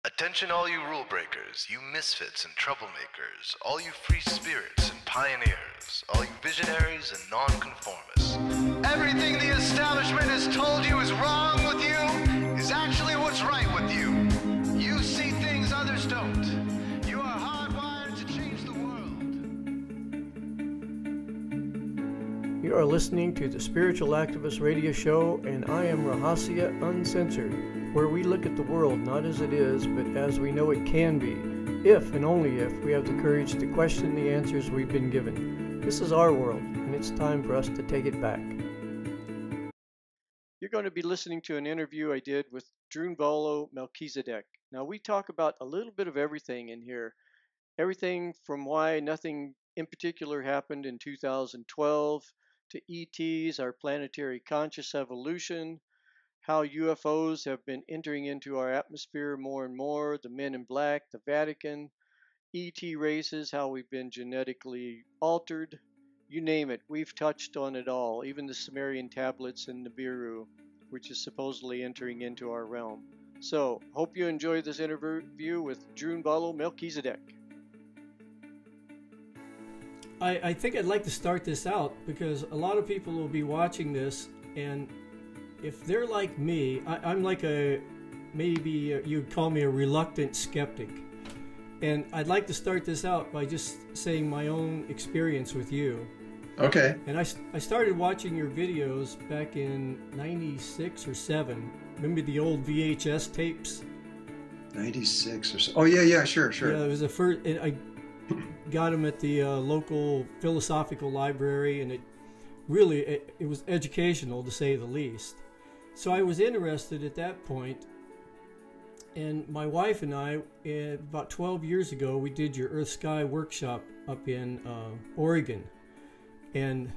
Attention all you rule breakers, you misfits and troublemakers, all you free spirits and pioneers, all you visionaries and nonconformists. Everything the establishment has told you is wrong with you is actually what's right with you. You see things others don't. You are hardwired to change the world. You are listening to the Spiritual Activist Radio Show, and I am Rahasya Uncensored, where we look at the world not as it is, but as we know it can be, if and only if we have the courage to question the answers we've been given. This is our world, and it's time for us to take it back. You're going to be listening to an interview I did with Drunvalo Melchizedek. Now, we talk about a little bit of everything in here. Everything from why nothing in particular happened in 2012, to ETs, our planetary conscious evolution, how UFOs have been entering into our atmosphere more and more, the men in black, the Vatican, ET races, how we've been genetically altered, you name it, we've touched on it all, even the Sumerian tablets in Nibiru, which is supposedly entering into our realm. So, hope you enjoy this interview with Drunvalo Melchizedek. I think I'd like to start this out because a lot of people will be watching this, and if they're like me, I'm like you'd call me a reluctant skeptic. And I'd like to start this out by just saying my own experience with you. Okay. And I started watching your videos back in 96 or 7. Remember the old VHS tapes? 96 or so. Oh, yeah, sure. Yeah, it was the first, and I got them at the local philosophical library, and it was educational, to say the least. So I was interested at that point, and my wife and I, about 12 years ago, we did your Earth Sky workshop up in Oregon, and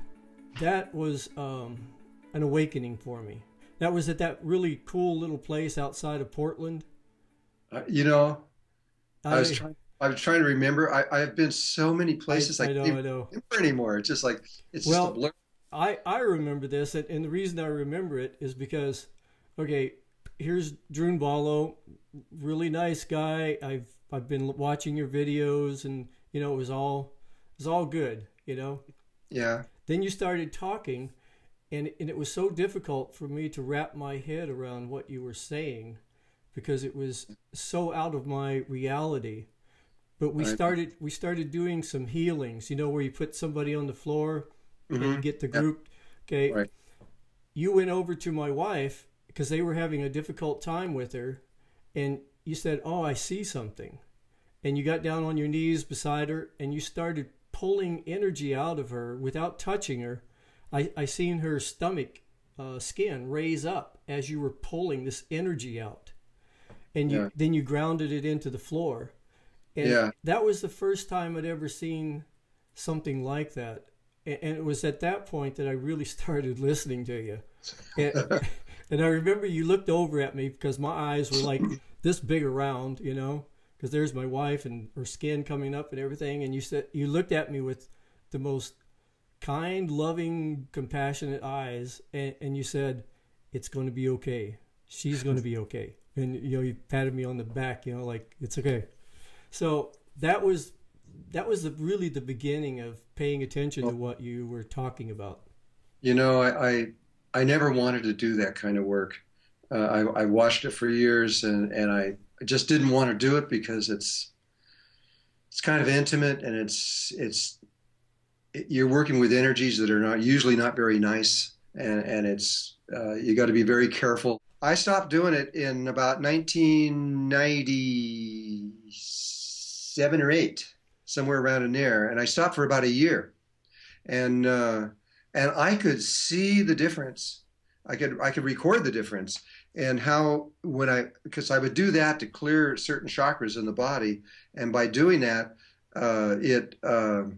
that was an awakening for me. That was at that really cool little place outside of Portland. I was trying to remember. I've been so many places. I can't remember anymore. It's just like just a blur. I remember this, and the reason I remember it is because, okay, here's Drunvalo, really nice guy. I've been watching your videos, and it was all good, Yeah. Then you started talking, and it was so difficult for me to wrap my head around what you were saying, because it was so out of my reality. But we started doing some healings, where you put somebody on the floor. And you get the group. Okay. Right. You went over to my wife because they were having a difficult time with her, and you said, "Oh, I see something." And you got down on your knees beside her, and you started pulling energy out of her without touching her. I seen her stomach skin raise up as you were pulling this energy out, and then you grounded it into the floor. And that was the first time I'd ever seen something like that. And it was at that point that I really started listening to you. And I remember you looked over at me because my eyes were like this big around, because there's my wife and her skin coming up and everything. And you looked at me with the most kind, loving, compassionate eyes. And you said, "It's going to be okay. She's going to be okay." And, you patted me on the back, like, "It's okay." So that was really the beginning of paying attention to what you were talking about. I never wanted to do that kind of work. I watched it for years, and I just didn't want to do it because it's kind of intimate, and you're working with energies that are usually not very nice, and it's you got to be very careful. I stopped doing it in about 1997 or 8. Somewhere around in there, and I stopped for about a year, and I could see the difference. I could record the difference, and how because I would do that to clear certain chakras in the body, and by doing that, the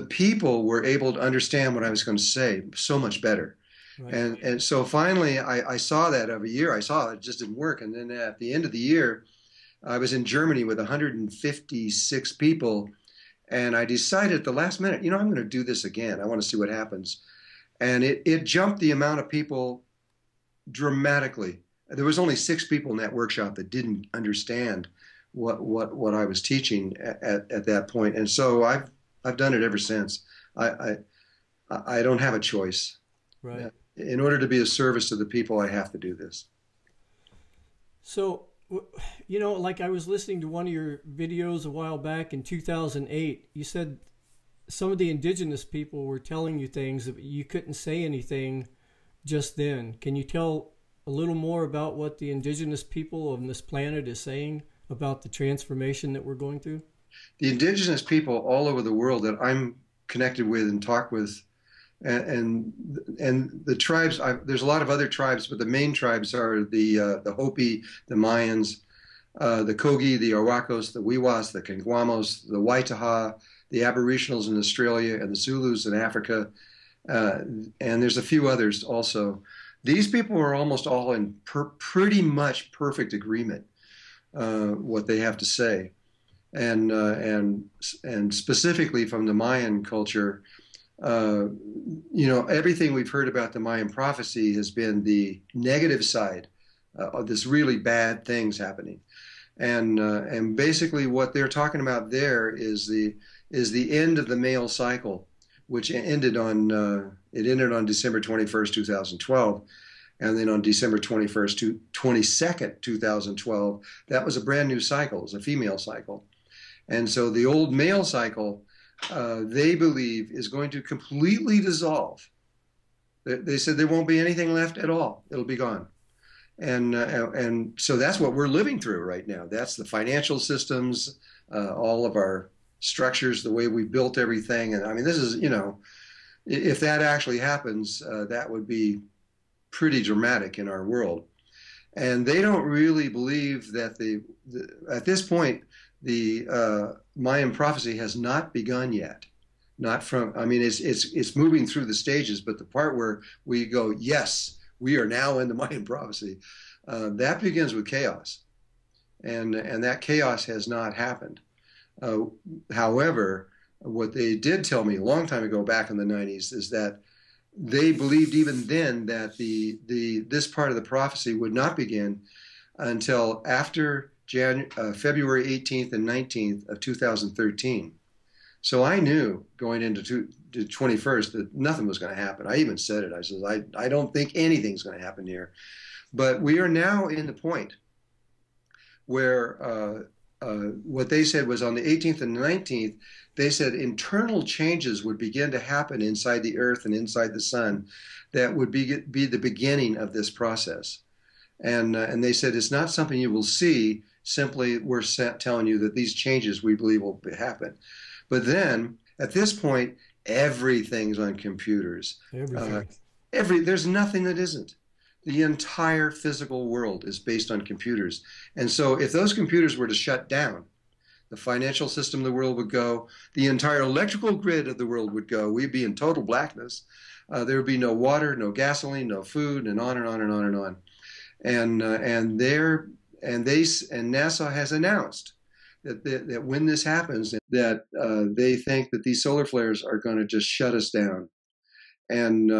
people were able to understand what I was going to say so much better. Right. And so finally, I saw that of a year. I saw it just didn't work, and then at the end of the year, I was in Germany with 156 people, and I decided at the last minute, I'm going to do this again. I want to see what happens. And it jumped the amount of people dramatically. There was only 6 people in that workshop that didn't understand what I was teaching at that point. And so I've done it ever since. I I don't have a choice. Right. In order to be of service to the people, I have to do this. So, you know, like I was listening to one of your videos a while back in 2008. You said some of the indigenous people were telling you things that you couldn't say anything just then. Can you tell a little more about what the indigenous people on this planet is saying about the transformation that we're going through? The indigenous people all over the world that I'm connected with and talk with, and the tribes. There's a lot of other tribes, but the main tribes are the Hopi, the Mayans, the Kogi, the Arawakos, the Wiwas, the Kangwamos, the Waitaha, the Aboriginals in Australia, and the Zulus in Africa, and there's a few others also. These people are almost all in pretty much perfect agreement what they have to say, and specifically from the Mayan culture. You know, everything we've heard about the Mayan prophecy has been the negative side of this really bad things happening, and basically what they're talking about there is the end of the male cycle, which ended on December 21st, 2012, and then on December 21st to 22nd, 2012, that was a brand new cycle. It was a female cycle, and so the old male cycle, they believe, is going to completely dissolve. They said there won't be anything left at all. It'll be gone. And so that's what we're living through right now. That's the financial systems, all of our structures, the way we built everything. And I mean, this is, you know, if that actually happens, that would be pretty dramatic in our world. And they don't really believe that at this point, the Mayan prophecy has not begun yet. Not from, I mean, it's moving through the stages, but the part where we go, yes, we are now in the Mayan prophecy, that begins with chaos, and that chaos has not happened. However, what they did tell me a long time ago, back in the 90s, is that they believed even then that this part of the prophecy would not begin until after February 18th and 19th of 2013. So I knew going into the 21st that nothing was going to happen. I even said it. I said, I don't think anything's going to happen here. But we are now in the point where what they said was on the 18th and 19th, they said internal changes would begin to happen inside the earth and inside the sun that would be the beginning of this process. And they said it's not something you will see. Simply, we're telling you that these changes we believe will happen. But then, at this point, everything's on computers. There's nothing that isn't. The entire physical world is based on computers. And so if those computers were to shut down, the financial system of the world would go, the entire electrical grid of the world would go, we'd be in total blackness. There would be no water, no gasoline, no food, and on and on and on and on. And NASA has announced that when this happens, that they think that these solar flares are going to just shut us down. And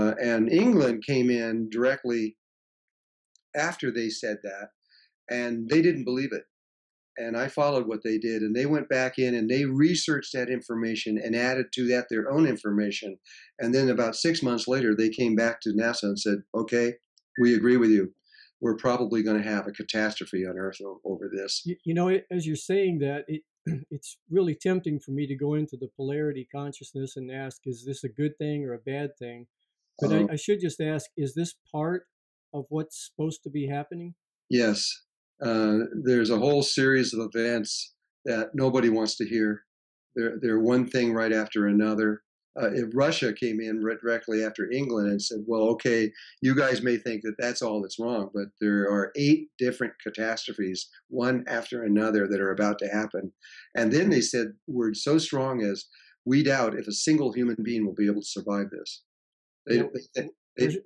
England came in directly after they said that, and they didn't believe it. And I followed what they did, and they went back in and they researched that information and added to that their own information. And then about 6 months later, they came back to NASA and said, okay, we agree with you. We're probably going to have a catastrophe on Earth over this. You know, as you're saying that, it's really tempting for me to go into the polarity consciousness and ask, is this a good thing or a bad thing? But I should just ask, is this part of what's supposed to be happening? Yes. There's a whole series of events that nobody wants to hear. They're one thing right after another. If Russia came in directly after England and said, well, okay, you guys may think that that's all that's wrong, but there are 8 different catastrophes, one after another, that are about to happen. And then they said words so strong as, we doubt if a single human being will be able to survive this.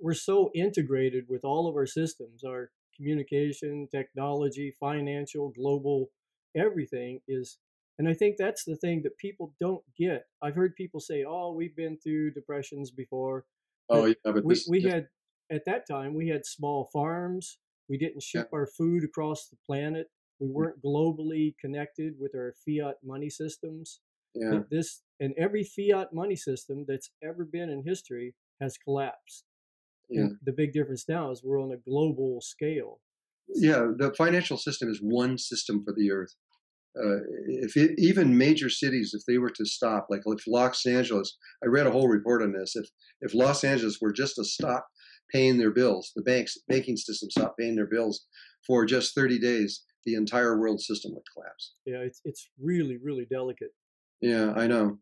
We're so integrated with all of our systems, our communication, technology, financial, global, everything is. And I think that's the thing that people don't get. I've heard people say, oh, we've been through depressions before. Oh, yeah, but we had, at that time, we had small farms. We didn't ship our food across the planet. We weren't globally connected with our fiat money systems. Yeah. This and every fiat money system that's ever been in history has collapsed. Yeah. And the big difference now is we're on a global scale. Yeah, the financial system is one system for the earth. Even major cities, if they were to stop, like if Los Angeles, I read a whole report on this. If Los Angeles were just to stop paying their bills, the banking system stopped paying their bills for just 30 days, the entire world system would collapse. Yeah, it's really, really delicate. Yeah, I know.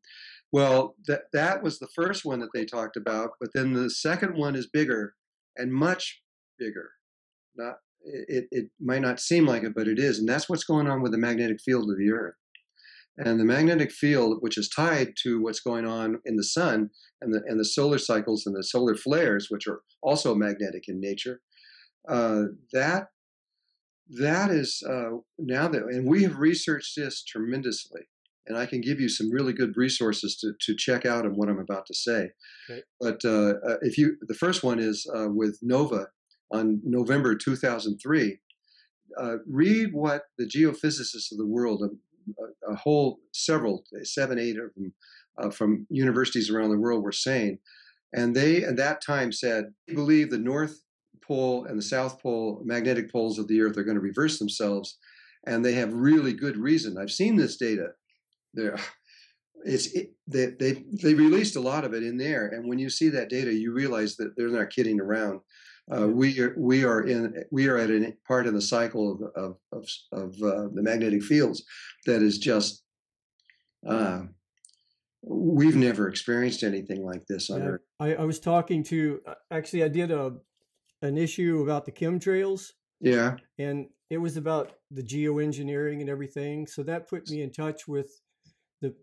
Well, that was the first one that they talked about, but then the second one is bigger and much bigger. It might not seem like it, but it is, and that's what's going on with the magnetic field of the Earth. And the magnetic field, which is tied to what's going on in the sun and the solar cycles and the solar flares, which are also magnetic in nature, that is now that, and we have researched this tremendously. And I can give you some really good resources to check out on what I'm about to say. Okay. But the first one is with Nova on November 2003. Read what the geophysicists of the world, several, 7, 8 of them from universities around the world were saying. And they at that time said, we believe the North Pole and the South Pole magnetic poles of the Earth are going to reverse themselves. And they have really good reason. I've seen this data. They released a lot of it in there, and when you see that data, you realize that they're not kidding around. We are at a part in the cycle of the magnetic fields that is just we've never experienced anything like this on Earth. I was talking to actually I did an issue about the chemtrails. Yeah, and it was about the geoengineering and everything. So that put me in touch with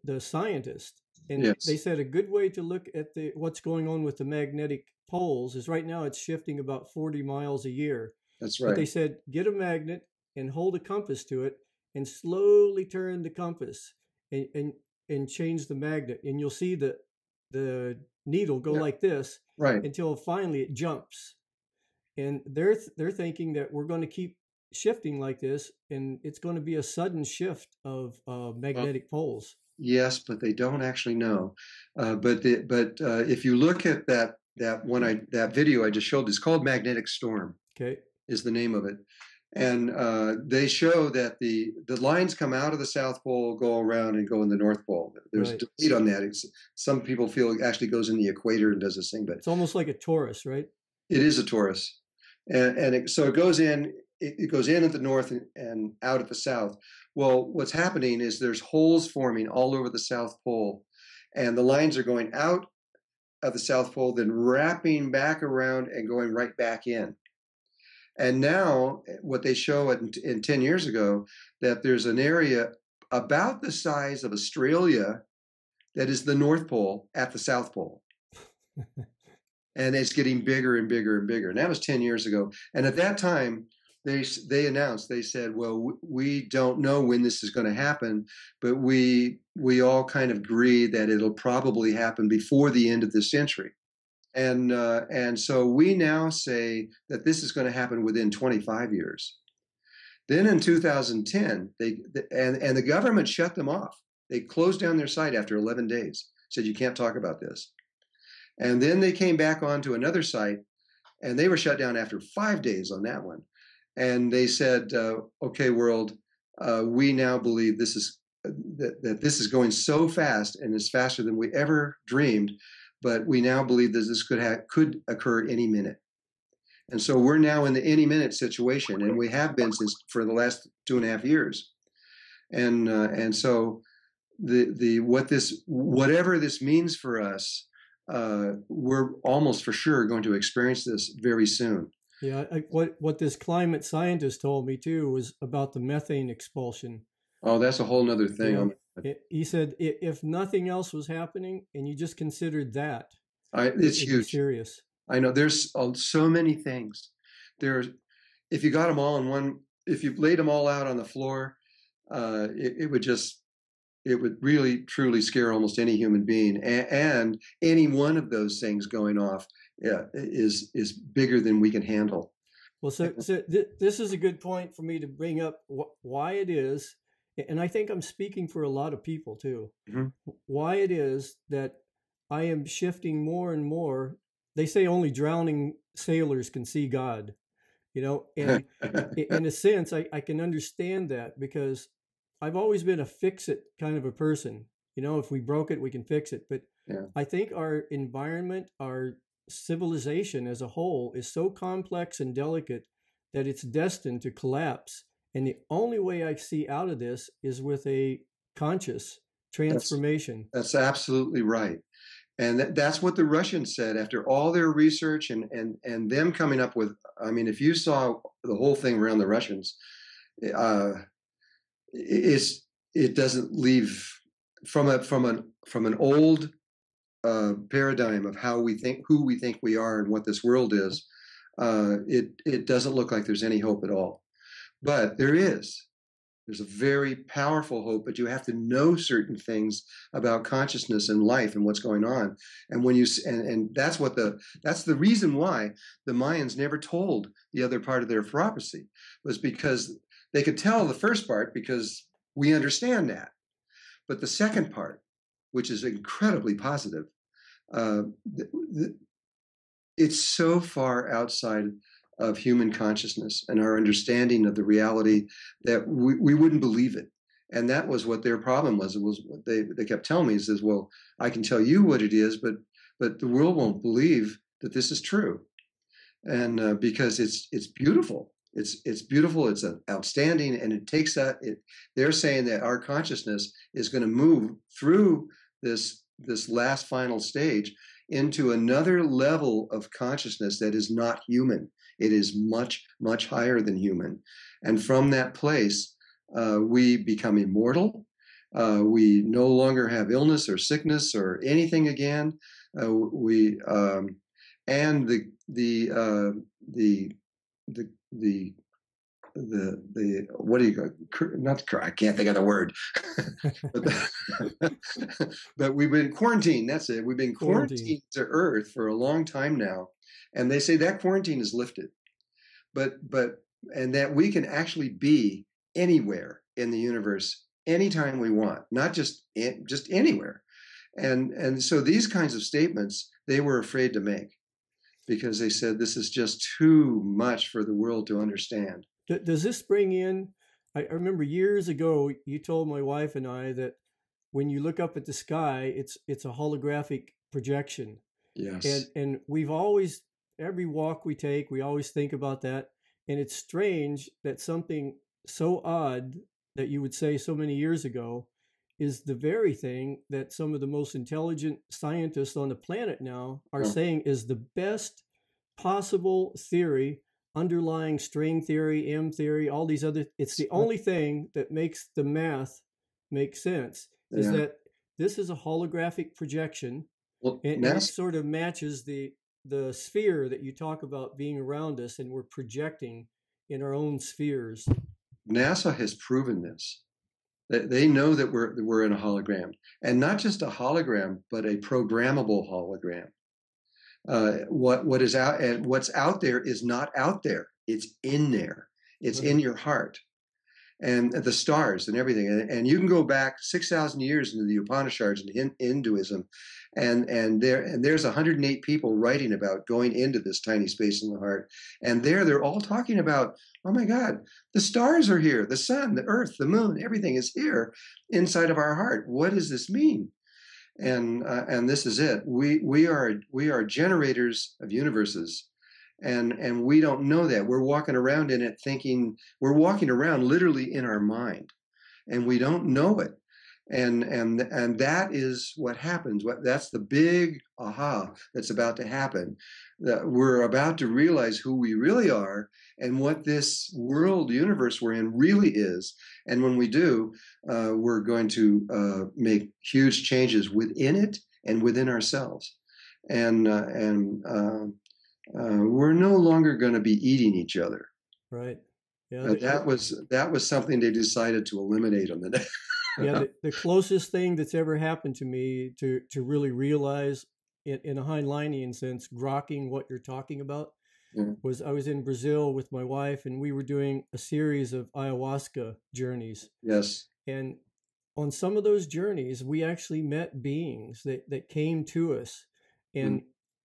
the scientist, and yes. They said a good way to look at what's going on with the magnetic poles is right now it's shifting about 40 miles a year. That's right. But they said get a magnet and hold a compass to it and slowly turn the compass and change the magnet, and you'll see the needle go like this, right, until finally it jumps. And they're thinking that we're going to keep shifting like this, and it's going to be a sudden shift of magnetic poles. Yes, but they don't actually know. But if you look at that video I just showed, it's called Magnetic Storm. Okay, is the name of it, and they show that the lines come out of the South Pole, go around, and go in the North Pole. There's a debate on that. Some people feel it actually goes in the equator and does this thing, but it's almost like a torus, right? It is a torus, so it goes in. It goes in at the north and out at the south. Well, what's happening is there's holes forming all over the South Pole, and the lines are going out of the South Pole, then wrapping back around and going right back in. And now what they show in 10 years ago, that there's an area about the size of Australia that is the North Pole at the South Pole. And it's getting bigger and bigger and bigger. And that was 10 years ago. And at that time, they announced, they said, well, we don't know when this is going to happen, but we all kind of agree that it'll probably happen before the end of the century. And so we now say that this is going to happen within 25 years. Then in 2010, the government shut them off. They closed down their site after 11 days, said you can't talk about this. And then they came back onto another site, and they were shut down after 5 days on that one. And they said, okay, world, we now believe this is that this is going so fast, and it's faster than we ever dreamed, but we now believe that this could occur any minute. And so we're now in the any minute situation, and we have been for the last 2.5 years. And so whatever this means for us, we're almost for sure going to experience this very soon. Yeah, what this climate scientist told me too was about the methane expulsion. Oh, that's a whole nother thing. Yeah, he said if nothing else was happening and you just considered that, it's huge. Serious. I know there's so many things. If you got them all in one, if you laid them all out on the floor, it would really truly scare almost any human being. And any one of those things going off is bigger than we can handle. Well, this is a good point for me to bring up why it is, and I think I'm speaking for a lot of people too, Mm-hmm. why it is that I am shifting more and more. They say only drowning sailors can see God, you know, and in a sense, I can understand that because I've always been a fix-it kind of a person. You know, if we broke it, we can fix it. But Yeah. I think our environment, our civilization as a whole is so complex and delicate that it's destined to collapse. And the only way I see out of this is with a conscious transformation. That's absolutely right. And that's what the Russians said after all their research and them coming up with, I mean, if you saw the whole thing around the Russians, it doesn't leave from an old paradigm of how we think, who we think we are, and what this world is. It doesn't look like there's any hope at all, but there's a very powerful hope, but you have to know certain things about consciousness and life and what's going on. And when you and that's the reason why the Mayans never told the other part of their prophecy, was because they could tell the first part because we understand that, but the second part, which is incredibly positive, it's so far outside of human consciousness and our understanding of the reality that we wouldn't believe it. And that was what their problem was. It was what they kept telling me, is, well, I can tell you what it is, but the world won't believe that this is true. And because it's beautiful. It's beautiful. It's outstanding. And it takes that. They're saying that our consciousness is going to move through this last final stage into another level of consciousness that is not human. It is much, much higher than human. And from that place, we become immortal. We no longer have illness or sickness or anything again. And the what do you not I can't think of the word but we've been quarantined. That's it. We've been quarantined to Earth for a long time now, and they say that quarantine is lifted, but and that we can actually be anywhere in the universe anytime we want, not just anywhere. And so these kinds of statements they were afraid to make, because they said this is just too much for the world to understand. Does this bring in, I remember years ago, you told my wife and I that when you look up at the sky, it's a holographic projection. Yes. And we've always, every walk we take, we always think about that. And it's strange that something so odd that you would say so many years ago is the very thing that some of the most intelligent scientists on the planet now are saying is the best possible theory, underlying string theory, M theory, all these other, it's the only thing that makes the math make sense, is that this is a holographic projection. Well, and it sort of matches the sphere that you talk about being around us, and we're projecting in our own spheres. NASA has proven this. They know that we're in a hologram, and not just a hologram, but a programmable hologram. What is out, and what's out there is not out there. It's in there. It's in your heart, and the stars and everything. And you can go back 6,000 years into the Upanishads and Hinduism, and there's 108 people writing about going into this tiny space in the heart. And they're all talking about, oh my God, the stars are here, the sun, the earth, the moon, everything is here inside of our heart. What does this mean? And this is it. We are generators of universes, and we don't know that. We're walking around in it thinking, we're walking around literally in our mind, and we don't know it. And that is what happens. That's the big aha that's about to happen. That we're about to realize who we really are and what this world universe we're in really is. And when we do, we're going to make huge changes within it and within ourselves. And we're no longer going to be eating each other. Right. Yeah. That was something they decided to eliminate on the day. Yeah, the closest thing that's ever happened to me to really realize in a Heinleinian sense, grokking what you're talking about, Yeah. was I was in Brazil with my wife, and we were doing a series of ayahuasca journeys. Yes. And on some of those journeys, we actually met beings that came to us. Mm. And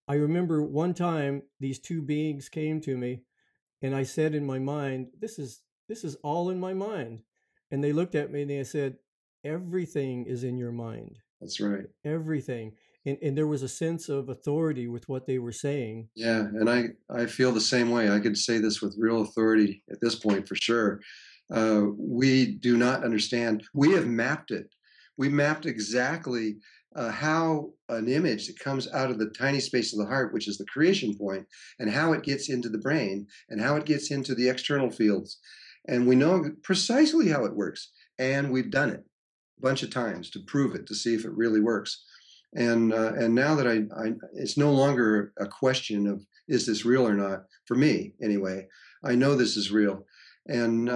I remember one time these two beings came to me, and I said in my mind, this is all in my mind. And they looked at me and they said, everything is in your mind. That's right. Everything. And there was a sense of authority with what they were saying. Yeah, and I feel the same way. I could say this with real authority at this point for sure. We do not understand. We have mapped it. We mapped exactly how an image that comes out of the tiny space of the heart, which is the creation point, and how it gets into the brain, and how it gets into the external fields. And we know precisely how it works. And we've done it a bunch of times to prove it, to see if it really works. And now that I it's no longer a question of is this real or not, for me anyway. I know this is real, and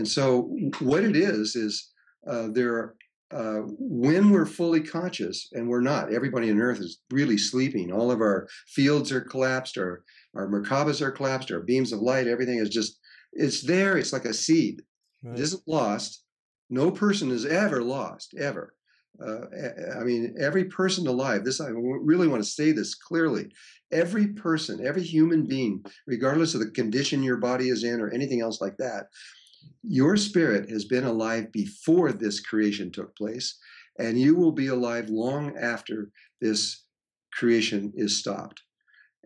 so what it is there when we're fully conscious, and we're not. Everybody on Earth is really sleeping. All of our fields are collapsed, our Merkabas are collapsed, our beams of light, everything is just, it's there. It's like a seed. Right. It isn't lost. No person is ever lost, ever. I mean, every person alive, I really want to say this clearly. Every person, every human being, regardless of the condition your body is in or anything else like that, your spirit has been alive before this creation took place, and you will be alive long after this creation is stopped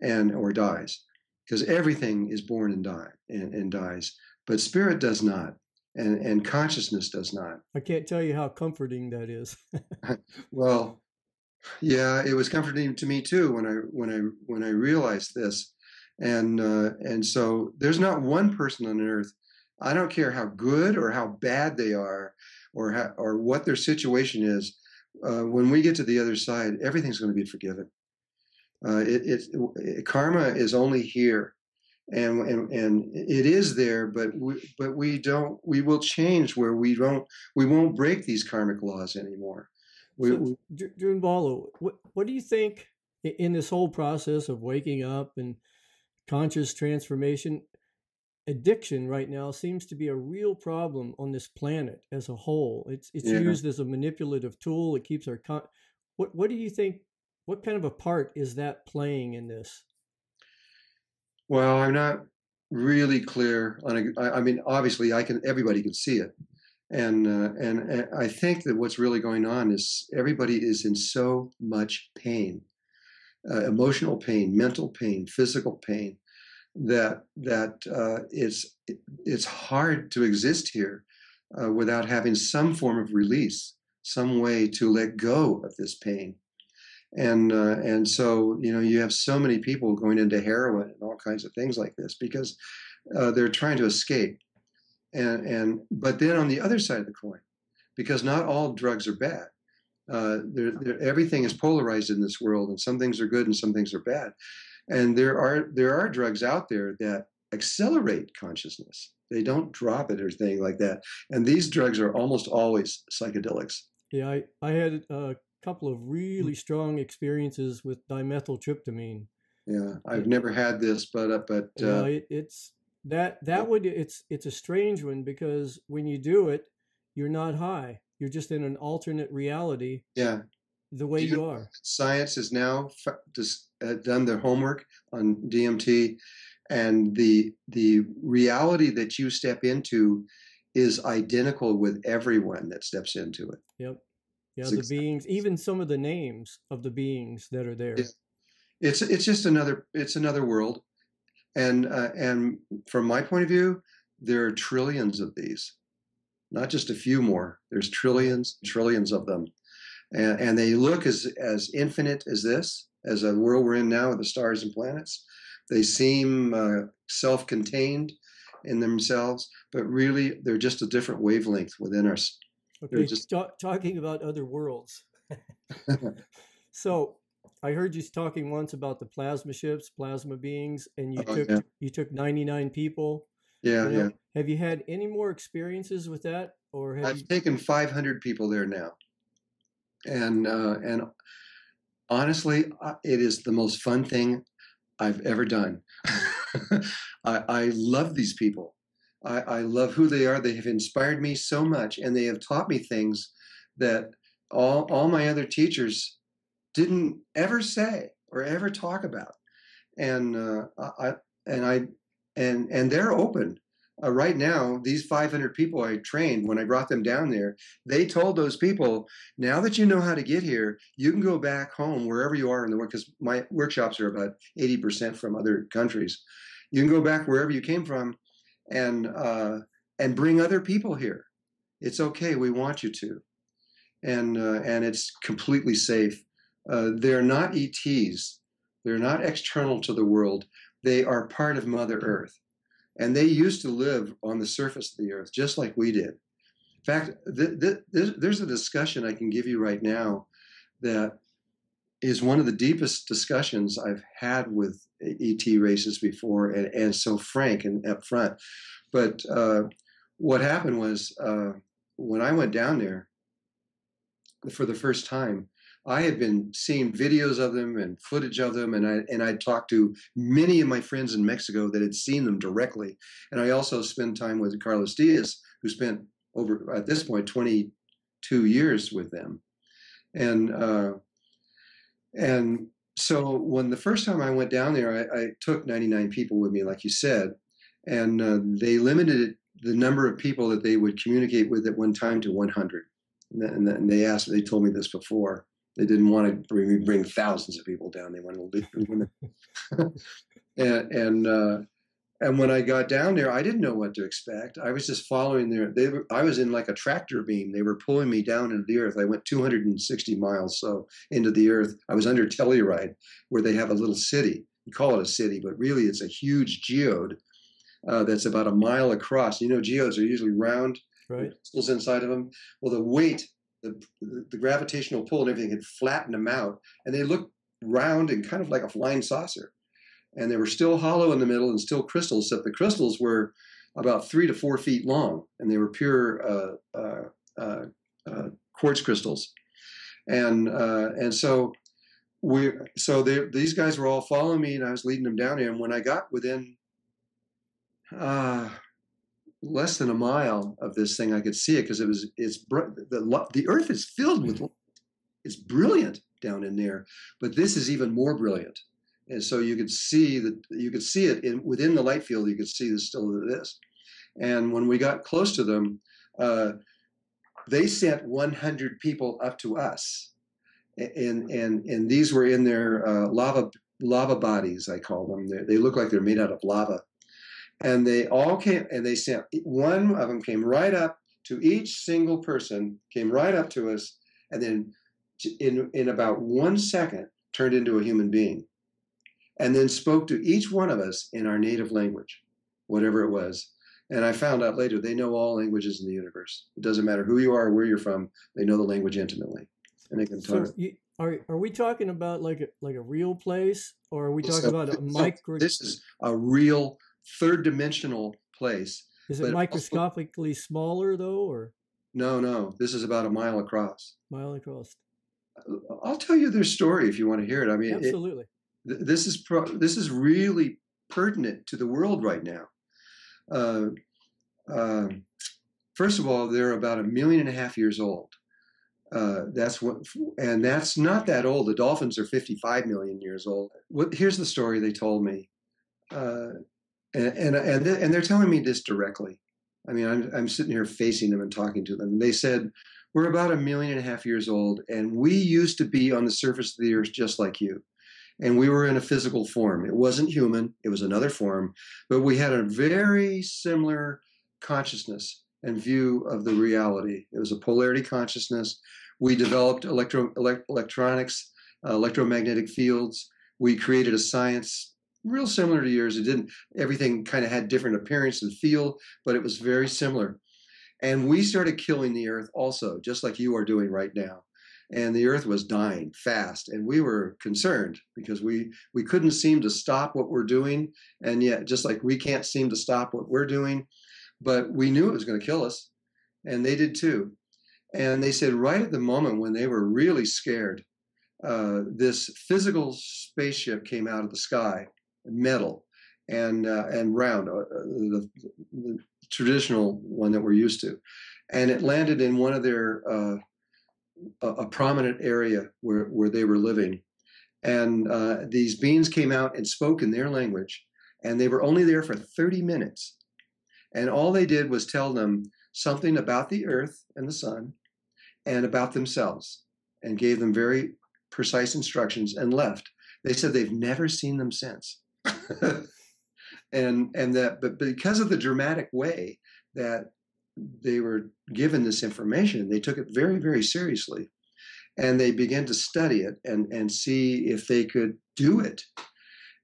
or dies, because everything is born and dies, but spirit does not. And consciousness does not. I can't tell you how comforting that is. Well, yeah, it was comforting to me too when I realized this, and so there's not one person on earth. I don't care how good or how bad they are, or what their situation is. When we get to the other side, everything's going to be forgiven. Karma is only here. And it is there, but we will change where we won't break these karmic laws anymore. Drunvalo, what do you think in this whole process of waking up and conscious transformation? Addiction right now seems to be a real problem on this planet as a whole. It's used as a manipulative tool. It keeps our what do you think? What kind of a part is that playing in this? Well, I'm not really clear on. I mean, obviously, everybody can see it, and I think that what's really going on is everybody is in so much pain, emotional pain, mental pain, physical pain, that it's hard to exist here without having some form of release, some way to let go of this pain. And so, you have so many people going into heroin and all kinds of things like this because they're trying to escape. But then on the other side of the coin, because not all drugs are bad. Everything is polarized in this world, and some things are good and some things are bad. And there are drugs out there that accelerate consciousness. They don't drop it or anything like that. And these drugs are almost always psychedelics. Yeah, I had couple of really strong experiences with dimethyltryptamine. Yeah, I've never had this, but it's a strange one because when you do it, you're not high. You're just in an alternate reality. Yeah, the way you are. Science has now just done their homework on DMT, and the reality that you step into is identical with everyone that steps into it. Yep. Yeah, the beings, even some of the names of the beings that are there. It's just another world, and from my point of view, there are trillions of these, not just a few more. There's trillions of them, and they look as infinite as this, as a world we're in now with the stars and planets. They seem self-contained in themselves, but really they're just a different wavelength within us. Okay, just talking about other worlds. So I heard you talking once about the plasma ships, plasma beings, and you took 99 people. Yeah. Have you had any more experiences with that, or I've taken 500 people there now, and honestly, it is the most fun thing I've ever done. I love these people. I love who they are. They have inspired me so much, and they have taught me things that all my other teachers didn't ever say or ever talk about. And they're open. Right now, these 500 people I trained, when I brought them down there, they told those people, now that you know how to get here, you can go back home wherever you are in the world, because my workshops are about 80% from other countries. You can go back wherever you came from and bring other people here. It's okay. We want you to. And it's completely safe. They're not ETs. They're not external to the world. They are part of Mother Earth. And they used to live on the surface of the earth, just like we did. In fact, there's a discussion I can give you right now that is one of the deepest discussions I've had with ET races before, and so frank and upfront. But what happened was, when I went down there for the first time, I had been seeing videos of them and footage of them, and I'd talked to many of my friends in Mexico that had seen them directly. And I also spent time with Carlos Diaz, who spent over, at this point, 22 years with them. And so when the first time I went down there, I took 99 people with me, like you said, and they limited the number of people that they would communicate with at one time to 100. And they told me this before. They didn't want to bring thousands of people down. They wanted to leave. And when I got down there, I didn't know what to expect. I was just following I was in like a tractor beam. They were pulling me down into the earth. I went 260 miles into the earth. I was under Telluride, where they have a little city. You call it a city, but really it's a huge geode that's about a mile across. You know, geodes are usually round, right? Crystals inside of them. Well, the weight, the gravitational pull and everything had flattened them out, and they looked round and kind of like a flying saucer. And they were still hollow in the middle and still crystals, except the crystals were about 3 to 4 feet long, and they were pure quartz crystals. And so these guys were all following me, and I was leading them down here. And when I got within less than a mile of this thing, I could see it, because the earth is filled with, it's brilliant down in there, but this is even more brilliant. And so you could see it within the light field. You could see still this. And when we got close to them, they sent 100 people up to us, and these were in their lava bodies, I call them. They look like they're made out of lava. And they all came, and they sent, one of them came right up to each single person, came right up to us, and then in about 1 second turned into a human being, and then spoke to each one of us in our native language, whatever it was. And I found out later, they know all languages in the universe. It doesn't matter who you are or where you're from, they know the language intimately, and they can talk. So are we talking about like a real place, or are we talking about a micro? This is a real third-dimensional place. Is it microscopically smaller though, or? No. This is about a mile across. Mile across. I'll tell you their story if you want to hear it. I mean, absolutely. This is really pertinent to the world right now. First of all, they're about 1.5 million years old. And that's not that old. The dolphins are 55 million years old. Here's the story they told me. And they're telling me this directly. I mean, I'm sitting here facing them and talking to them. They said, we're about 1.5 million years old, and we used to be on the surface of the earth just like you. And we were in a physical form. It wasn't human. It was another form. But we had a very similar consciousness and view of the reality. It was a polarity consciousness. We developed electronics, electromagnetic fields. We created a science real similar to yours. Everything kind of had different appearance and feel, but it was very similar. And we started killing the earth also, just like you are doing right now. And the earth was dying fast, and we were concerned because we couldn't seem to stop what we're doing. And yet, just like we can't seem to stop what we're doing, but we knew it was going to kill us, and they did too. And they said right at the moment when they were really scared, this physical spaceship came out of the sky, metal, and round, the traditional one that we're used to, and it landed in one of their a prominent area where they were living, and these beings came out and spoke in their language, and they were only there for 30 minutes, and all they did was tell them something about the earth and the sun and about themselves, and gave them very precise instructions and left. They said they've never seen them since. and that, but because of the dramatic way that they were given this information, they took it very, very seriously, and they began to study it and see if they could do it.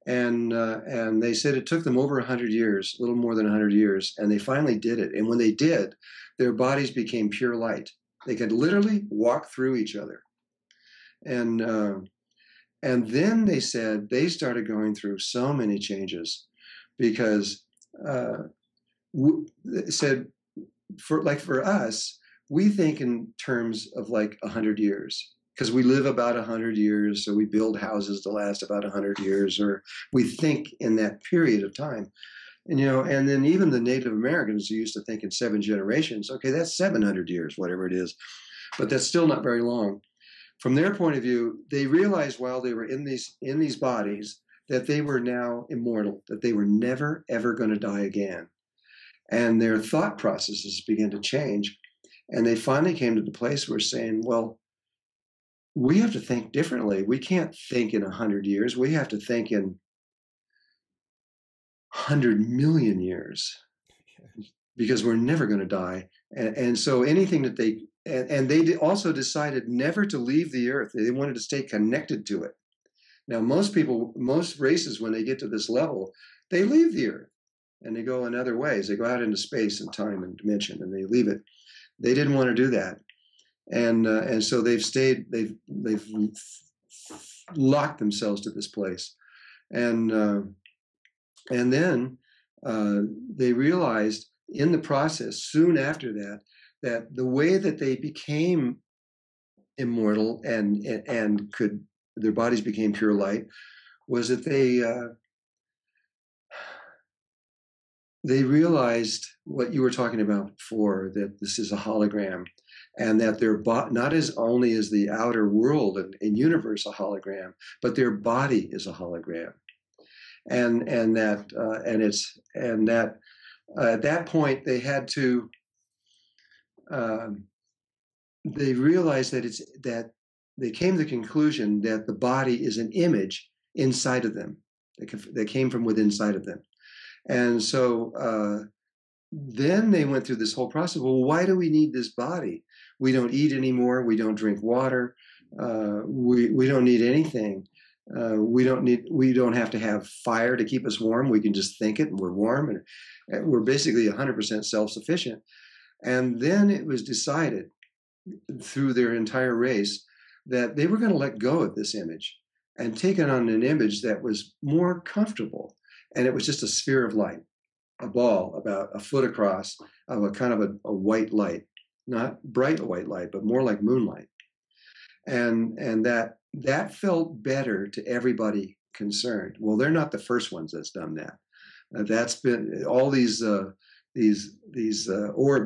And they said it took them over 100 years, a little more than 100 years, and they finally did it. And when they did, their bodies became pure light. They could literally walk through each other. And then they said they started going through so many changes, because they said, for us, we think in terms of like 100 years, because we live about 100 years, so we build houses to last about 100 years, or we think in that period of time. And, and then even the Native Americans used to think in 7 generations. Okay, that's 700 years, whatever it is, but that's still not very long. From their point of view, they realized while they were in these bodies that they were now immortal, that they were never, ever going to die again. And their thought processes began to change. And they finally came to the place where saying, well, we have to think differently. We can't think in 100 years. We have to think in 100 million years, because we're never going to die. And so anything that they also decided never to leave the earth. They wanted to stay connected to it. Now, most races, when they get to this level, they leave the earth and they go in other ways. They go out into space and time and dimension, and they leave it. They didn't want to do that. And so they've stayed, they've locked themselves to this place. And then they realized in the process, soon after that, that the way that they became immortal and could, their bodies became pure light, was that they realized what you were talking about before, that this is a hologram, and that their not as only is the outer world and universe a hologram, but their body is a hologram, and that at that point they had to. They realized that they came to the conclusion that the body is an image inside of them that came from within inside of them. And so then they went through this whole process. Well, why do we need this body? We don't eat anymore. We don't drink water. We don't need anything. We don't have to have fire to keep us warm. We can just think it and we're warm, and we're basically 100% self-sufficient. And then it was decided through their entire race that they were going to let go of this image and take it on an image that was more comfortable. And it was just a sphere of light, a ball about a foot across of a kind of a white light, not bright white light, but more like moonlight. And that felt better to everybody concerned. Well, they're not the first ones that's done that. That's been all these orbs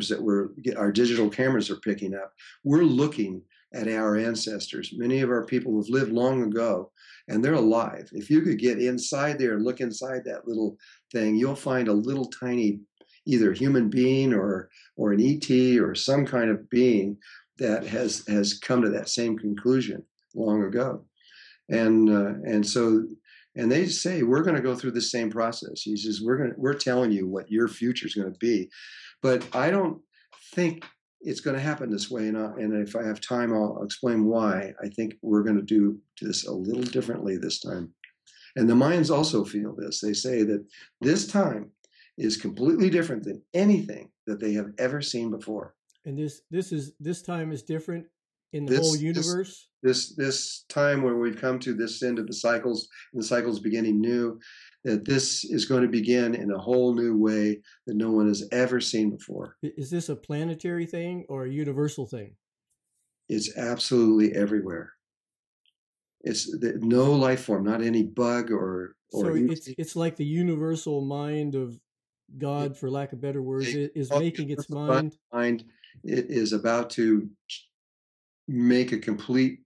that our digital cameras are picking up. We're looking at our ancestors. Many of our people have lived long ago, and they're alive. If you could get inside there and look inside that little thing, you'll find a little tiny, either human being or an ET or some kind of being that has come to that same conclusion long ago. And so they say, we're going to go through the same process. He says, we're telling you what your future is going to be. But I don't think it's going to happen this way. And if I have time, I'll explain why. I think we're going to do this a little differently this time. And the Mayans also feel this. They say that this time is completely different than anything that they have ever seen before. And this time is different in the whole universe? This time where we've come to this end of the cycles, and the cycles beginning new, that this is going to begin in a whole new way that no one has ever seen before. Is this a planetary thing or a universal thing? It's absolutely everywhere. no life form, not any bug or so it's like the universal mind of God, for lack of better words, is making its mind. It is about to make a complete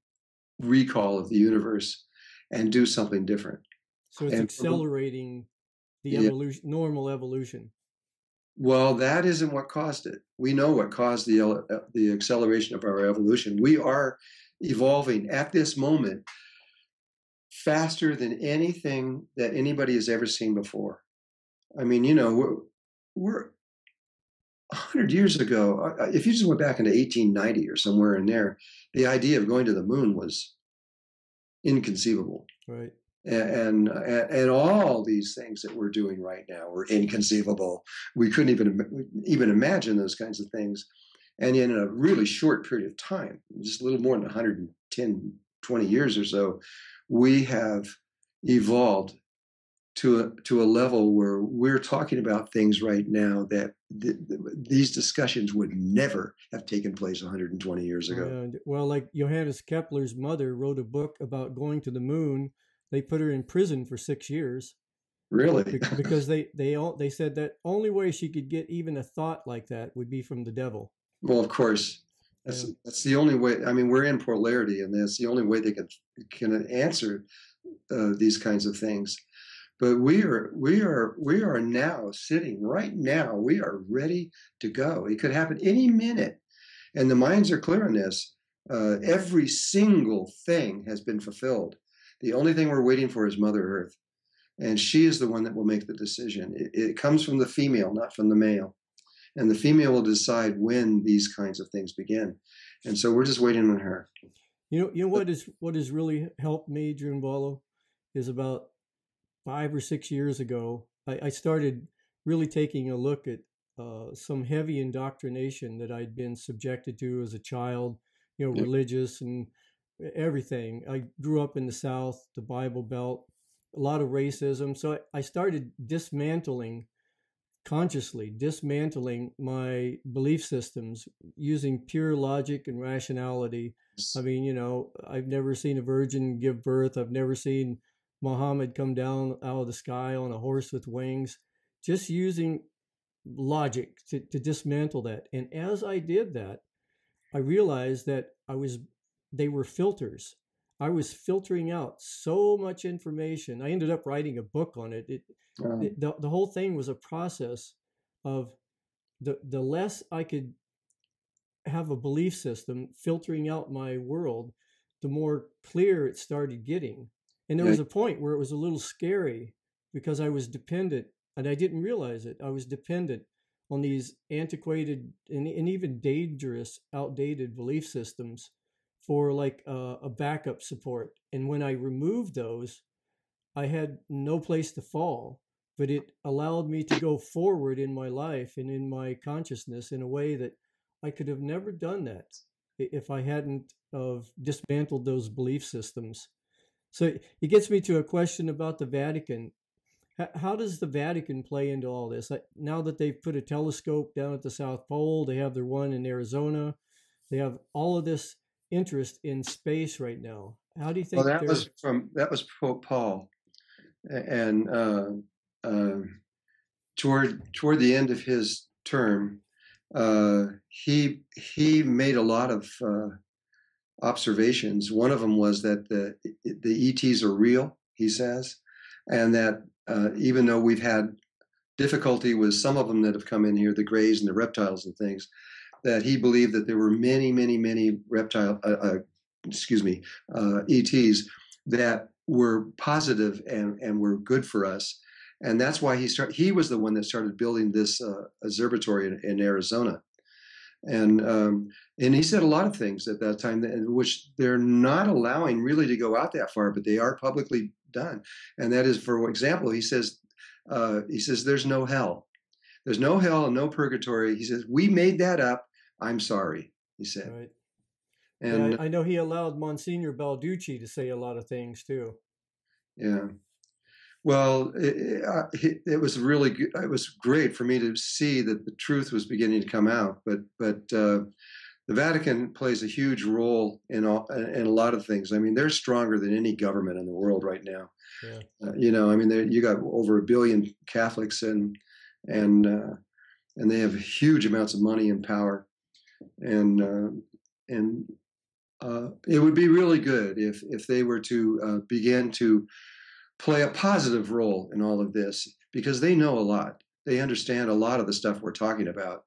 recall of the universe and do something different. So it's accelerating the evolution, normal evolution. Well, that isn't what caused it. We know what caused the acceleration of our evolution. We are evolving at this moment faster than anything that anybody has ever seen before. I mean, we're 100 years ago. If you just went back into 1890 or somewhere in there, the idea of going to the moon was inconceivable. Right. And all these things that we're doing right now were inconceivable. We couldn't even imagine those kinds of things. And in a really short period of time, just a little more than 110, 20 years or so, we have evolved to a level where we're talking about things right now that these discussions would never have taken place 120 years ago. Well, like Johannes Kepler's mother wrote a book about going to the moon. They put her in prison for 6 years. Really? Because they said that only way she could get even a thought like that would be from the devil. Well, of course, that's the only way. I mean, we're in polarity, and that's the only way they can answer these kinds of things. But we are now sitting right now. We are ready to go. It could happen any minute, and the minds are clear on this. Every single thing has been fulfilled. The only thing we're waiting for is Mother Earth, and she is the one that will make the decision. It comes from the female, not from the male, and the female will decide when these kinds of things begin. And so we're just waiting on her. You know what has really helped me, Drunvalo, is about 5 or 6 years ago, I started really taking a look at some heavy indoctrination that I'd been subjected to as a child, religious and everything. I grew up in the South, the Bible Belt, a lot of racism. So I started consciously dismantling my belief systems using pure logic and rationality. I mean, I've never seen a virgin give birth. I've never seen Muhammad come down out of the sky on a horse with wings, just using logic to dismantle that. And as I did that, I realized that they were filters. I was filtering out so much information. I ended up writing a book on it. The whole thing was a process of the less I could have a belief system filtering out my world, the more clear it started getting. And there was a point where it was a little scary because I was dependent, and I didn't realize it. I was dependent on these antiquated and even dangerous, outdated belief systems for like a backup support. And when I removed those, I had no place to fall, but it allowed me to go forward in my life and in my consciousness in a way that I could have never done that if I hadn't dismantled those belief systems. So it gets me to a question about the Vatican. How does the Vatican play into all this? Now that they've put a telescope down at the South Pole, they have their one in Arizona, they have all of this interest in space right now. How do you think? Well, that was Pope Paul, and toward the end of his term, he made a lot of observations. One of them was that the ETs are real, he says, and that even though we've had difficulty with some of them that have come in here, the greys and the reptiles and things, that he believed that there were many ETs that were positive and were good for us. And that's why he was the one that started building this observatory in Arizona. And he said a lot of things at that time, which they're not allowing really to go out that far, but they are publicly done. And that is, for example, he says there's no hell. There's no hell and no purgatory. He says, we made that up. I'm sorry, he said. Right. And I know he allowed Monsignor Balducci to say a lot of things too. Yeah. Well, it was really good. It was great for me to see that the truth was beginning to come out. But the Vatican plays a huge role in a lot of things. I mean, they're stronger than any government in the world right now. Yeah. You know, I mean, you got over 1 billion Catholics, and they have huge amounts of money and power, and it would be really good if they were to begin to play a positive role in all of this, because they know a lot. They understand a lot of the stuff we're talking about.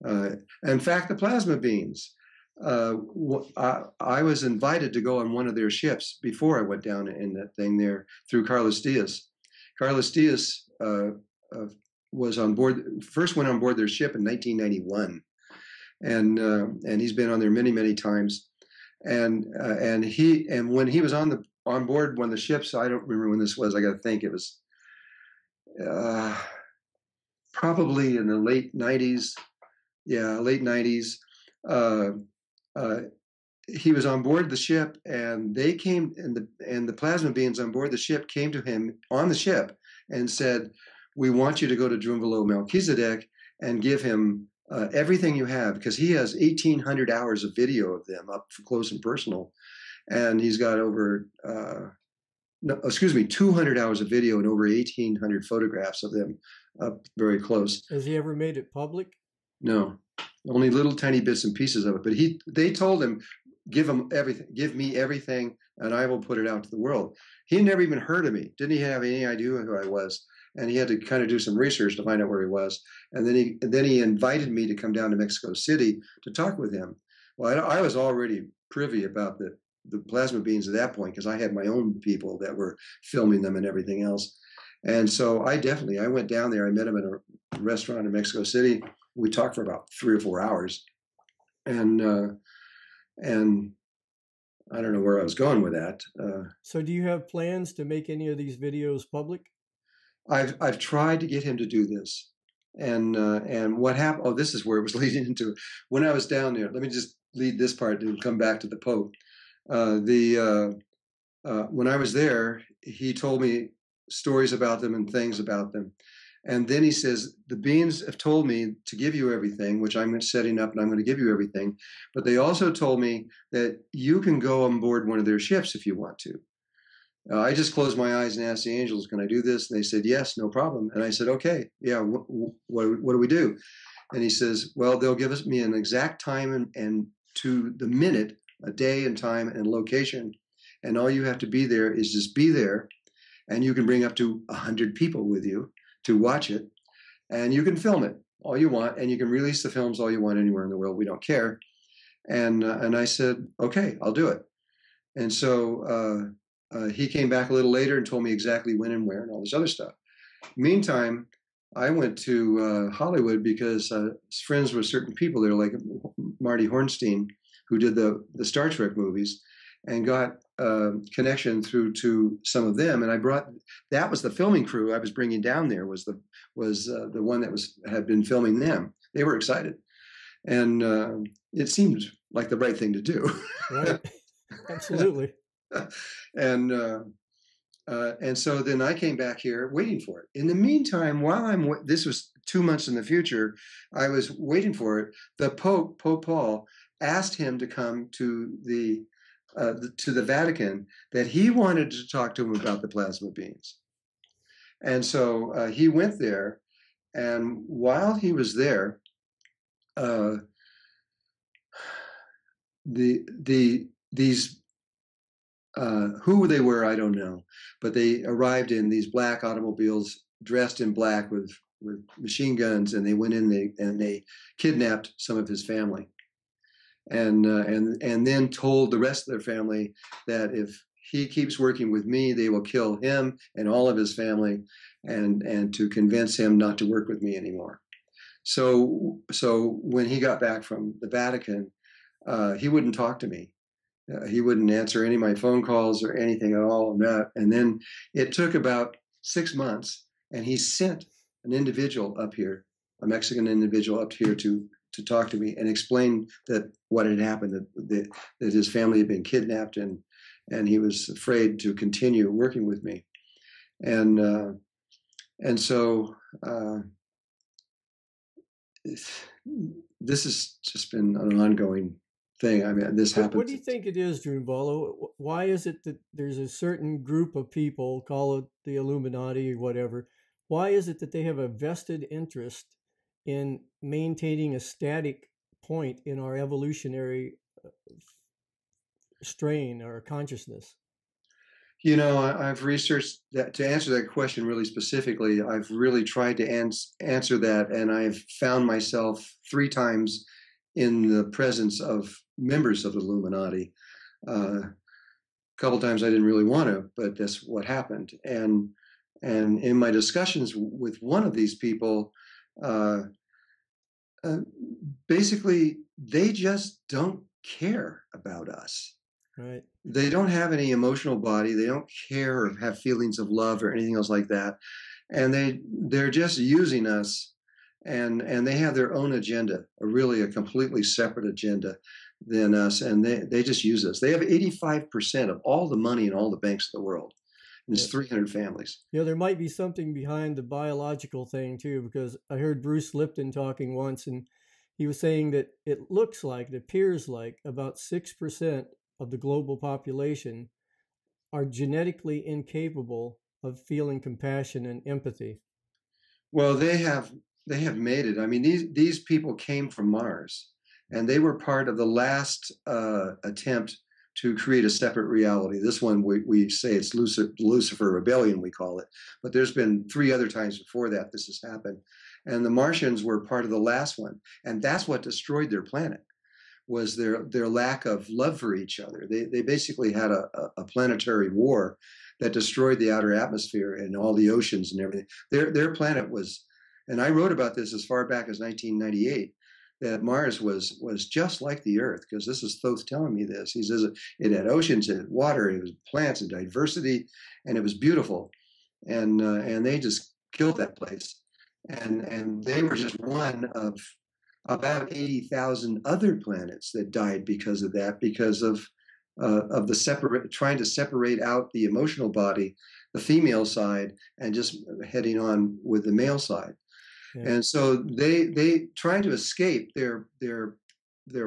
In fact, the plasma beings. I was invited to go on one of their ships before I went down in that thing there through Carlos Diaz. Carlos Diaz was on board. First went on board their ship in 1991, and he's been on there many, many times. And when he was on board one of the ships, I don't remember when this was. I got to think. It was probably in the late 90s. Yeah, late 90s. He was on board the ship, and they came, and the plasma beings on board the ship came to him on the ship and said, "We want you to go to Drunvalo Melchizedek and give him everything you have, because he has 1,800 hours of video of them up close and personal, and he's got over 200 hours of video and over 1,800 photographs of them up very close." Has he ever made it public? No, only little tiny bits and pieces of it. But they told him, give him everything, give me everything, and I will put it out to the world. He had never even heard of me. Didn't he have any idea who I was? And he had to kind of do some research to find out where he was. And then he invited me to come down to Mexico City to talk with him. Well, I was already privy about the plasma beings at that point, because I had my own people that were filming them and everything else. And so I went down there. I met him in a restaurant in Mexico City. We talked for about 3 or 4 hours, and I don't know where I was going with that. So do you have plans to make any of these videos public? I've tried to get him to do this, and what happened? Oh, this is where it was leading into. When I was down there, let me just lead this part and come back to the Pope. When I was there, he told me stories about them and things about them. And then he says, the beings have told me to give you everything, which I'm setting up, and I'm going to give you everything. But they also told me that you can go on board one of their ships if you want to. I just closed my eyes and asked the angels, can I do this? And they said, yes, no problem. And I said, okay, yeah, what do we do? And he says, well, they'll give me an exact time and to the minute, a day and time and location. And all you have to be there is just be there. And you can bring up to 100 people with you to watch it, and you can film it all you want, and you can release the films all you want anywhere in the world. We don't care. And I said, okay, I'll do it. And so he came back a little later and told me exactly when and where and all this other stuff. Meantime, I went to Hollywood because friends with certain people there, like Marty Hornstein, who did the Star Trek movies, and got connection through to some of them, and that was the filming crew I was bringing down there. Was the one that had been filming them. They were excited, and it seemed like the right thing to do. Right, absolutely. And so then I came back here waiting for it. In the meantime, while this was 2 months in the future, I was waiting for it. The Pope Paul, asked him to come to the Vatican, that he wanted to talk to him about the plasma beings. And so he went there, and while he was there, these who they were, I don't know, but they arrived in these black automobiles, dressed in black with machine guns, and they went in and they kidnapped some of his family. And then told the rest of their family that if he keeps working with me, they will kill him and all of his family, and to convince him not to work with me anymore. So when he got back from the Vatican, he wouldn't talk to me. He wouldn't answer any of my phone calls or anything at all. And then it took about 6 months, and he sent an individual up here, a Mexican individual up here to talk to me and explain that what had happened, that his family had been kidnapped, and he was afraid to continue working with me. And so this has just been an ongoing thing. I mean, this happens. What do you think it is, Drunvalo? Why is it that there's a certain group of people, call it the Illuminati or whatever, why is it that they have a vested interest in maintaining a static point in our evolutionary strain or consciousness? You know, I've researched that. To answer that question really specifically, I've really tried to answer that, and I've found myself 3 times in the presence of members of the Illuminati. A couple times I didn't really want to, but that's what happened. And in my discussions with one of these people, basically they just don't care about us. Right. They don't have any emotional body. They don't care or have feelings of love or anything else like that. And they're just using us, and they have their own agenda, a completely separate agenda than us. And they just use us. They have 85% of all the money in all the banks of the world. And it's 300 families. Yeah, there might be something behind the biological thing too, because I heard Bruce Lipton talking once, and he was saying that it appears like about 6% of the global population are genetically incapable of feeling compassion and empathy. Well, they have made it. I mean, these people came from Mars, and they were part of the last attempt to create a separate reality. This one, we say it's Lucifer rebellion, we call it. But there's been 3 other times before that this has happened. And the Martians were part of the last one. And that's what destroyed their planet, was their lack of love for each other. They basically had a planetary war that destroyed the outer atmosphere and all the oceans and everything. Their planet was, and I wrote about this as far back as 1998, that Mars was just like the Earth, because this is Thoth telling me this. He says it had oceans, it had water, it was plants and diversity, and it was beautiful. And they just killed that place. And they were just one of about 80,000 other planets that died because of that, because of trying to separate out the emotional body, the female side, and just heading on with the male side. Yeah. And so they trying to escape their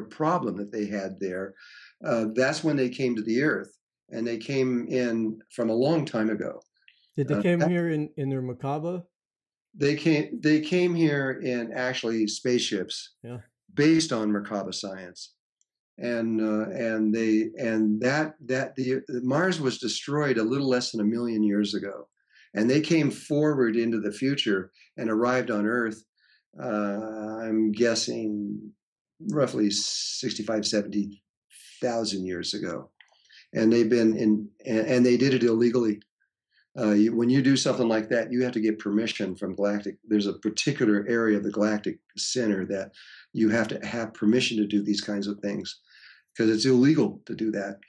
problem that they had there. That's when they came to the Earth, and they came in from a long time ago. Did they come here in their Macabre? They came here in actually spaceships, yeah, based on Merkaba science, and Mars was destroyed a little less than 1 million years ago, and they came forward into the future and arrived on Earth. I'm guessing roughly 65, 70,000 years ago, and they've been in, and they did it illegally. When you do something like that, you have to get permission from galactic. There's a particular area of the galactic center that you have to have permission to do these kinds of things, because it's illegal to do that.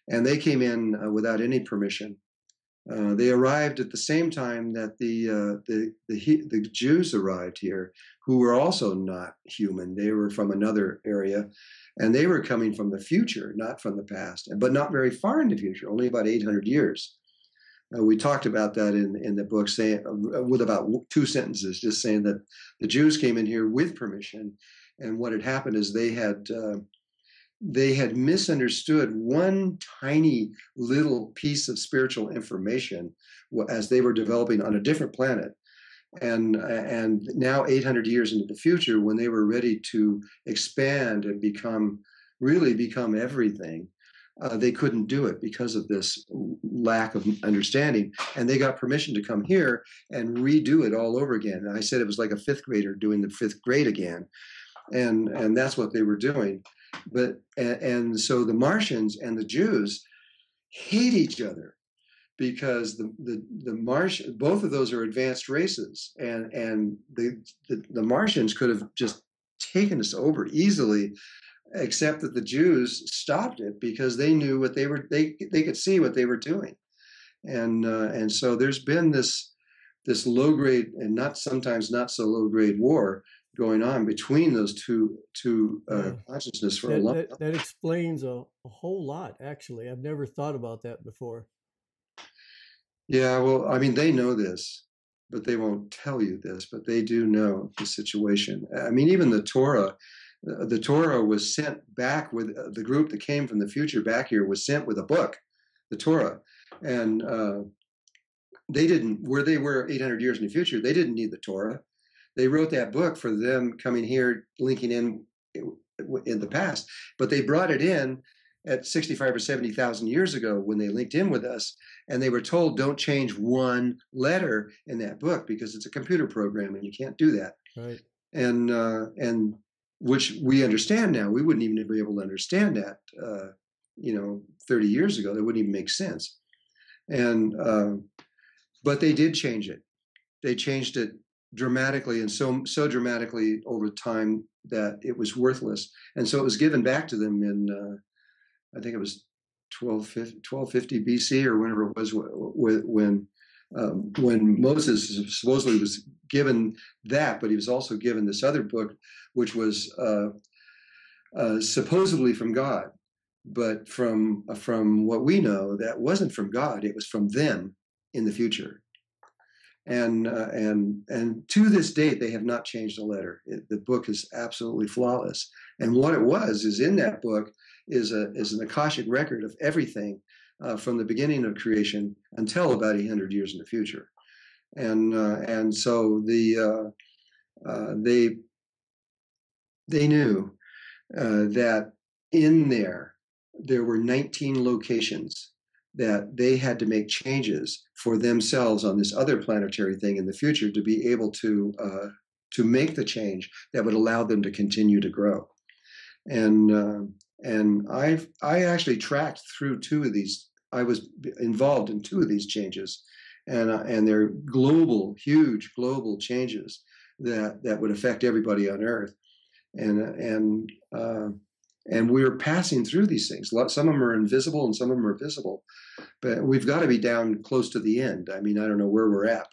And they came in without any permission. They arrived at the same time that the Jews arrived here, who were also not human. They were from another area, and they were coming from the future, not from the past, but not very far in the future, only about 800 years. We talked about that in the book, saying with about 2 sentences, just saying that the Jews came in here with permission, and what had happened is they had misunderstood one tiny little piece of spiritual information as they were developing on a different planet, and now 800 years into the future, when they were ready to expand and become everything. They couldn't do it because of this lack of understanding, and they got permission to come here and redo it all over again. And I said it was like a 5th grader doing the 5th grade again, and that's what they were doing. But and so the Martians and the Jews hate each other, because both of those are advanced races, and the Martians could have just taken us over easily, except that the Jews stopped it because they knew what they could see what they were doing, and so there's been this low grade and sometimes not so low grade war going on between those two consciousness for a long time. That explains a whole lot, actually. I've never thought about that before. Yeah, well, I mean, they know this, but they won't tell you this, but they do know the situation. I mean, even the Torah The Torah was sent back with the group that came from the future back here was sent with a book, the Torah, and they didn't, where they were 800 years in the future, they didn't need the Torah. They wrote that book for them coming here, linking in the past, but they brought it in at 65 or 70,000 years ago when they linked in with us, and they were told, don't change one letter in that book because it's a computer program and you can't do that. Right. And which we understand now. We wouldn't even be able to understand that, 30 years ago. That wouldn't even make sense. And but they did change it. They changed it dramatically, and so dramatically over time that it was worthless. And so it was given back to them in, I think it was 1250 BC or whenever it was, when Moses supposedly was given that, but he was also given this other book, which was supposedly from God, but from what we know, that wasn't from God. It was from them in the future. And to this date, they have not changed a letter. The book is absolutely flawless. And what it was is in that book is an Akashic record of everything from the beginning of creation until about 800 years in the future. And so they knew that in there were 19 locations that they had to make changes for themselves on this other planetary thing in the future to be able to make the change that would allow them to continue to grow. And I actually tracked through two of these. I was involved in two of these changes, and they're global, huge global changes that would affect everybody on Earth. And we're passing through these things. Some of them are invisible and some of them are visible, but we've got to be down close to the end. I mean, I don't know where we're at,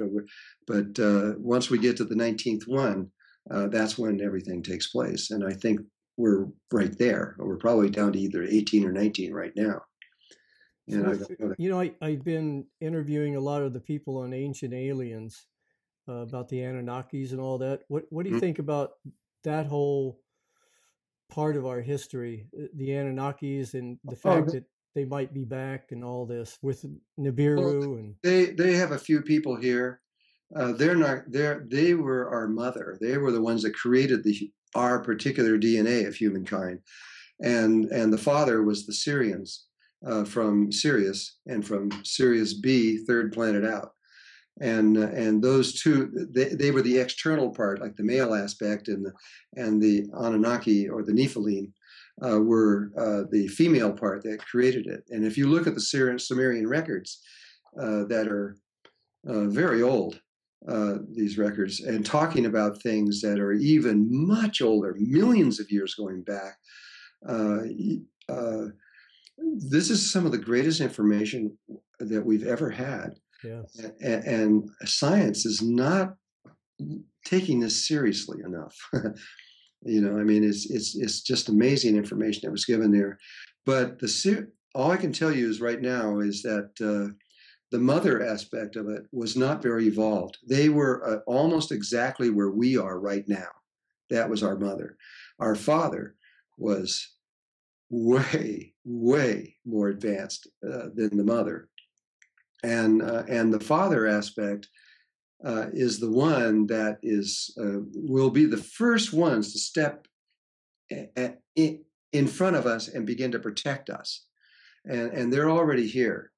but once we get to the 19th one, that's when everything takes place. And I think we're right there. We're probably down to either 18 or 19 right now. I've been interviewing a lot of the people on Ancient Aliens about the Anunnakis and all that. What do you think about that whole part of our history, the Anunnakis, and the fact that they might be back and all this with Nibiru? And they have a few people here. They were our mother. They were the ones that created our particular DNA of humankind, and the father was the Syrians from Sirius, and from Sirius B, third planet out. And those two, they were the external part, like the male aspect, and the Anunnaki or the Nephilim were the female part that created it. And if you look at the Sumerian records that are very old, these records, and talking about things that are even much older, millions of years going back, this is some of the greatest information that we've ever had. Yeah. And science is not taking this seriously enough. I mean, it's just amazing information that was given there. But all I can tell you is right now is that the mother aspect of it was not very evolved. They were almost exactly where we are right now. That was our mother. Our father was way, way more advanced than the mother. And the father aspect is the one that will be the first ones to step in front of us and begin to protect us. And they're already here.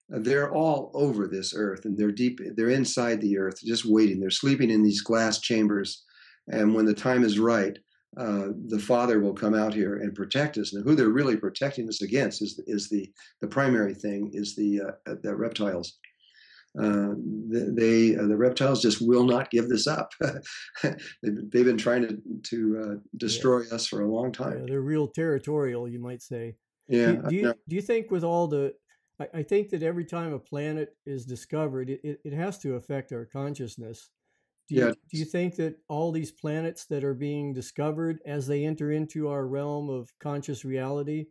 They're all over this earth, and they're inside the earth, just waiting. They're sleeping in these glass chambers. And when the time is right, the father will come out here and protect us. And who they're really protecting us against is the primary thing is the reptiles. The reptiles just will not give this up. They've been trying to destroy us for a long time. Yeah, they're real territorial, you might say. Yeah. Do you think with all the, I think that every time a planet is discovered, it has to affect our consciousness. Do you think that all these planets that are being discovered as they enter into our realm of conscious reality,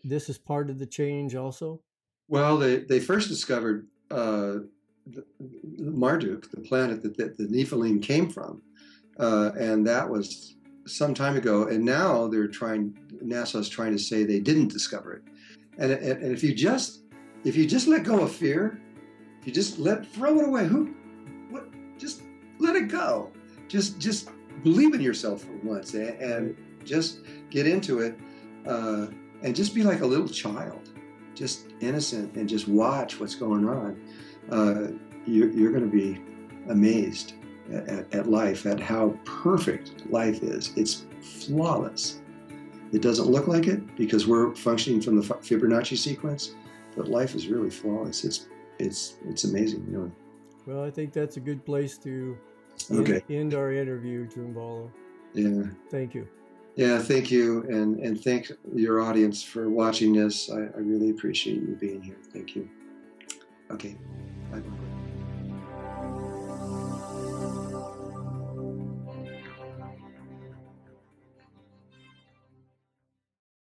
this is part of the change also? Well, they first discovered Marduk, the planet that the Nephilim came from, and that was some time ago, and now NASA's trying to say they didn't discover it. And if you just let go of fear, if you just throw it away, just let it go. Just believe in yourself for once, and just get into it, and just be like a little child, just innocent, and just watch what's going on. You're going to be amazed at life, at how perfect life is. It's flawless. It doesn't look like it because we're functioning from the Fibonacci sequence, but life is really flawless. It's amazing, really. Well, I think that's a good place to end our interview, Drunvalo. Yeah. Thank you. Yeah, thank you, and thank your audience for watching this. I really appreciate you being here. Thank you.